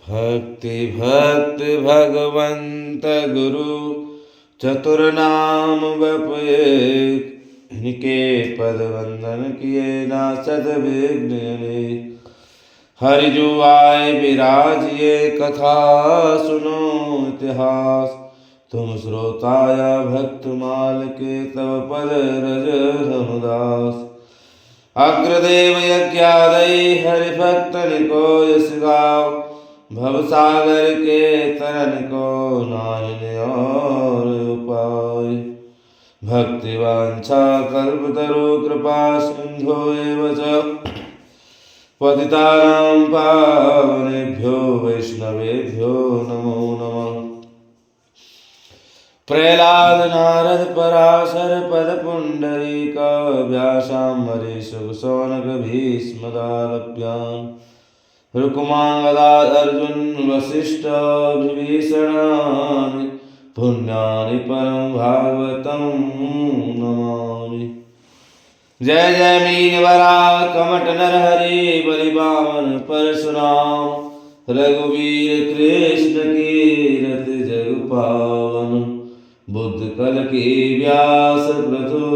भक्ति भक्त भगवंत गुरु चतुर्नाम बपये, इनके पद वंदन किए नासद विघ्न हरे। हरि जो आए विराजिए कथा सुनो इतिहास, तुम श्रोता या भक्त माल के तव पद रज रमदास। अग्रदेव यज्ञादि हरि भक्तन को यश गाओ, भवसागर के तरन को नाहिन और उपाय। भक्ति वांछा कल्पतरु कृपा सिंधु एव च, पतितानां पावनेभ्यो वैष्णवेभ्यो नमो नमः। प्रहलाद नारद पराशर पद पुंडरीक, व्यासाम्बरीश शौनक भीष्मदारभ्याम्। रुक्मांगदा अर्जुन वसिष्ठ विभीषणानि, पुण्यानि परम भागवतं नमामि। जय जय मीनवरा कमट नरहरि, बलिबामन परशुराम। रघुवीर कृष्ण कीरत जग पावन, बुद्ध कल की व्यास प्रभु।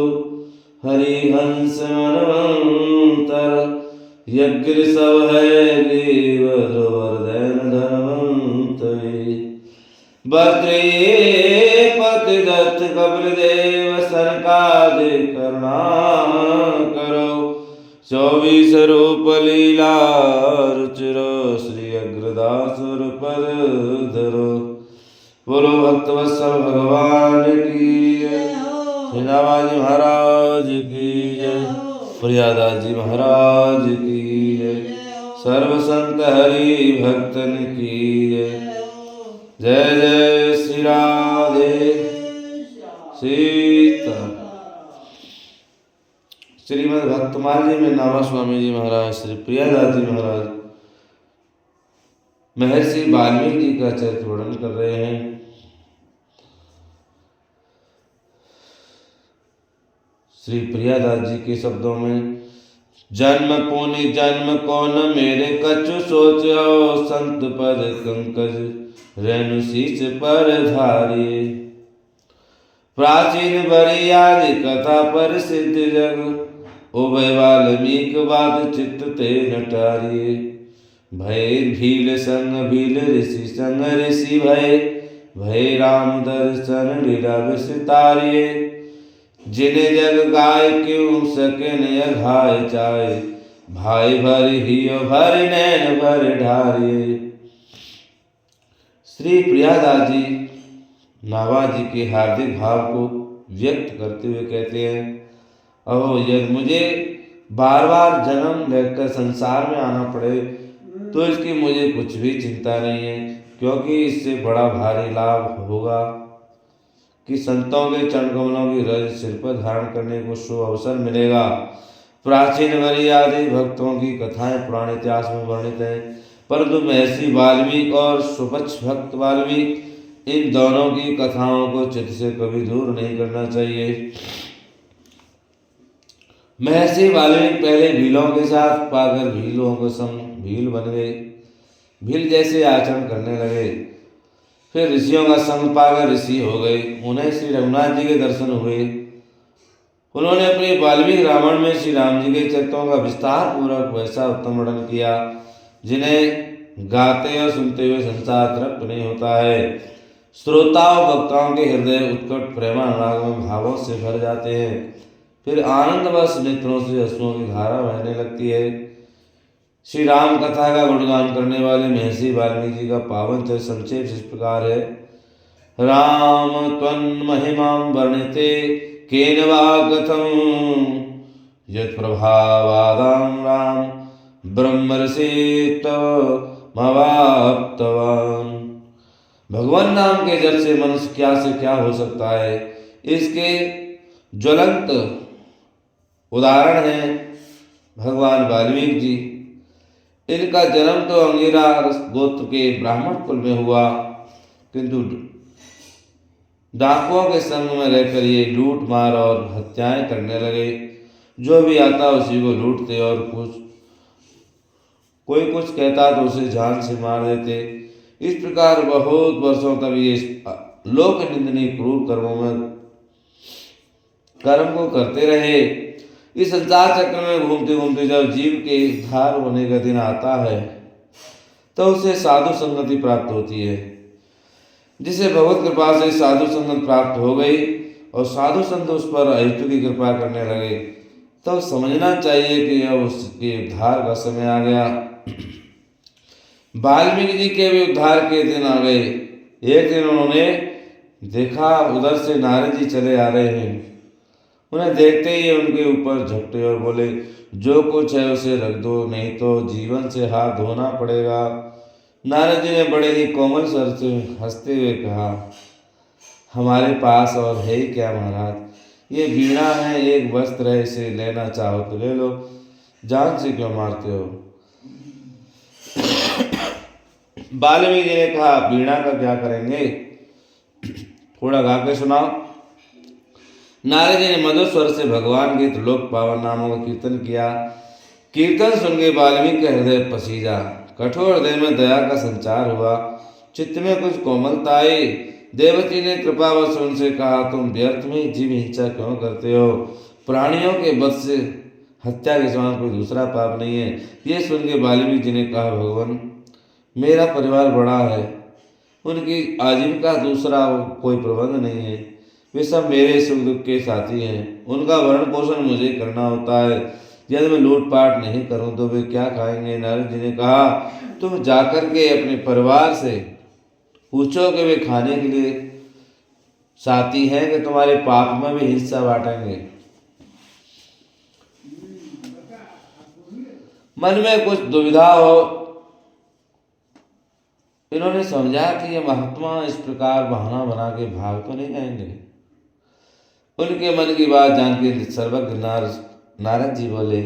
हरिहंस मनवंतर, यज्ञ सब है गिरिवरवर्धन धन्वंतरि। बद्री पतिदत्त कपिल देव सनकादिक करुणा करो। 24 रूप लीला रुचिरो, श्री अग्रदासुर पद धरो। बोलो भक्तवत्सल भगवान की जय, श्रीनावाजी महाराज की जय, प्रियादास जी महाराज की जय, सर्व संत हरि भक्तन की जय। जय जय श्री राधे सीता। श्रीमद् भक्तमाल जी में नामा स्वामी जी महाराज, श्री प्रियादास जी महाराज महर्षि वाल्मीकि जी का चरित्र वर्णन कर रहे हैं। श्री प्रियादास जी के शब्दों में, जन्म पुनि जन्म कौन मेरे कछु सोचो, संत पद कंकज रेणु शीश पर धारिये। प्राचीन बरियादि कथा प्रसिद्ध जग, उभय वाल्मीक बात चित्त ते नटारिये। भय भील संग भील ऋषि संग ऋषि भय, भय राम दर्शन लीला विस्तारिये। जिन्हें जग गाय क्यों सके न घाय चाय, भाई भर ही भर नैन भर ढारिये। श्री प्रियादास जी नावा जी के हार्दिक भाव को व्यक्त करते हुए कहते हैं, अहो यदि मुझे बार बार जन्म लेकर संसार में आना पड़े तो इसकी मुझे कुछ भी चिंता नहीं है, क्योंकि इससे बड़ा भारी लाभ होगा कि संतों के चरण कमलों की रज सिर पर धारण करने को शुभ अवसर मिलेगा। प्राचीन वरियादि भक्तों की कथाएं पुराने इतिहास में वर्णित हैं, परंतु महर्षि वाल्मीकि और सुपक्ष भक्त वाल्मीकि, इन दोनों की कथाओं को चित्त से कभी दूर नहीं करना चाहिए। महर्षि वाल्मीकि पहले भीलों के साथ पाकर भीलों को संग भील बन गए, भील जैसे आचरण करने लगे। फिर ऋषियों का संग पाकर ऋषि हो गए। उन्हें श्री रघुनाथ जी के दर्शन हुए। उन्होंने अपने वाल्मीकि रामायण में श्री राम जी के चरित्रों का विस्तार पूर्वक वैसा उत्तम वर्णन किया, जिन्हें गाते और सुनते हुए संसार तृप्त नहीं होता है। श्रोताओं भक्ताओं के हृदय उत्कट प्रेमानुराग में भावों से भर जाते हैं। फिर आनंदवश नेत्रों से अश्रुओं की धारा बहने लगती है। श्री राम कथा का गुणगान करने वाले महर्षि वाल्मीकि जी का पावन चरित्र संक्षेप इस प्रकार है। राम त्वन् महिमां वर्णिते केन वा कथं, यत् प्रभावादां राम ब्रह्मर्षि तवमवाप्तवान्। भगवान नाम के जप से मनुष्य क्या से क्या हो सकता है, इसके ज्वलंत उदाहरण हैं भगवान वाल्मीकि जी। इनका जन्म तो अंगिरा गोत्र के ब्राह्मण कुल में हुआ, किंतु डाकुओं के संग में रहकर ये लूट मार और हत्याएं करने लगे। जो भी आता उसी को लूटते और कोई कुछ कहता तो उसे जान से मार देते। इस प्रकार बहुत वर्षों तक ये लोक निंदनीय क्रूर कर्म को करते रहे। इस संसार चक्र में घूमते घूमते जब जीव के उद्धार होने का दिन आता है तो उसे साधु संगति प्राप्त होती है। जिसे भगवत कृपा से साधु संगत प्राप्त हो गई और साधु संत उस पर अहितु की कृपा करने लगे, तो समझना चाहिए कि अब उसके उद्धार का समय आ गया। वाल्मीकि जी के भी उद्धार के दिन आ गए। एक दिन उन्होंने देखा उधर से नारद जी चले आ रहे हैं। उन्हें देखते ही उनके ऊपर झपटे और बोले, जो कुछ है उसे रख दो, नहीं तो जीवन से हाथ धोना पड़ेगा। नारद जी ने बड़े ही कोमल स्वर से हंसते हुए कहा, हमारे पास और है ही क्या महाराज, ये वीणा है, एक वस्त्र है, इसे लेना चाहो तो ले लो, जान से क्यों मारते हो। वाल्मीकि जी ने कहा, वीणा का क्या करेंगे, थोड़ा गा के सुनाओ। नारद जी ने मधुर स्वर से भगवान के त्रिलोक पावन नामों का कीर्तन किया। कीर्तन सुन के वाल्मीकि का हृदय पसीजा, कठोर हृदय में दया का संचार हुआ, चित्त में कुछ कोमलता आई। देवती ने कृपावश उनसे कहा, तुम व्यर्थ में जीव हिंसा क्यों करते हो, प्राणियों के वध से हत्या के समान कोई दूसरा पाप नहीं है। ये सुन के वाल्मीकि जी ने कहा, भगवान मेरा परिवार बड़ा है, उनकी आजीविका दूसरा कोई प्रबंध नहीं है, वे सब मेरे सुख दुख के साथी हैं, उनका भरण पोषण मुझे करना होता है। यदि मैं लूटपाट नहीं करूं तो वे क्या खाएंगे। नारद जी ने कहा, तुम जाकर के अपने परिवार से पूछो कि वे खाने के लिए साथी हैं कि तुम्हारे पाप में भी हिस्सा बांटेंगे। मन में कुछ दुविधा हो, इन्होंने समझा कि ये महात्मा इस प्रकार बहाना बना के भाग तो नहीं जाएंगे। उनके मन की बात जान के सर्वज्ञ नारद जी बोले,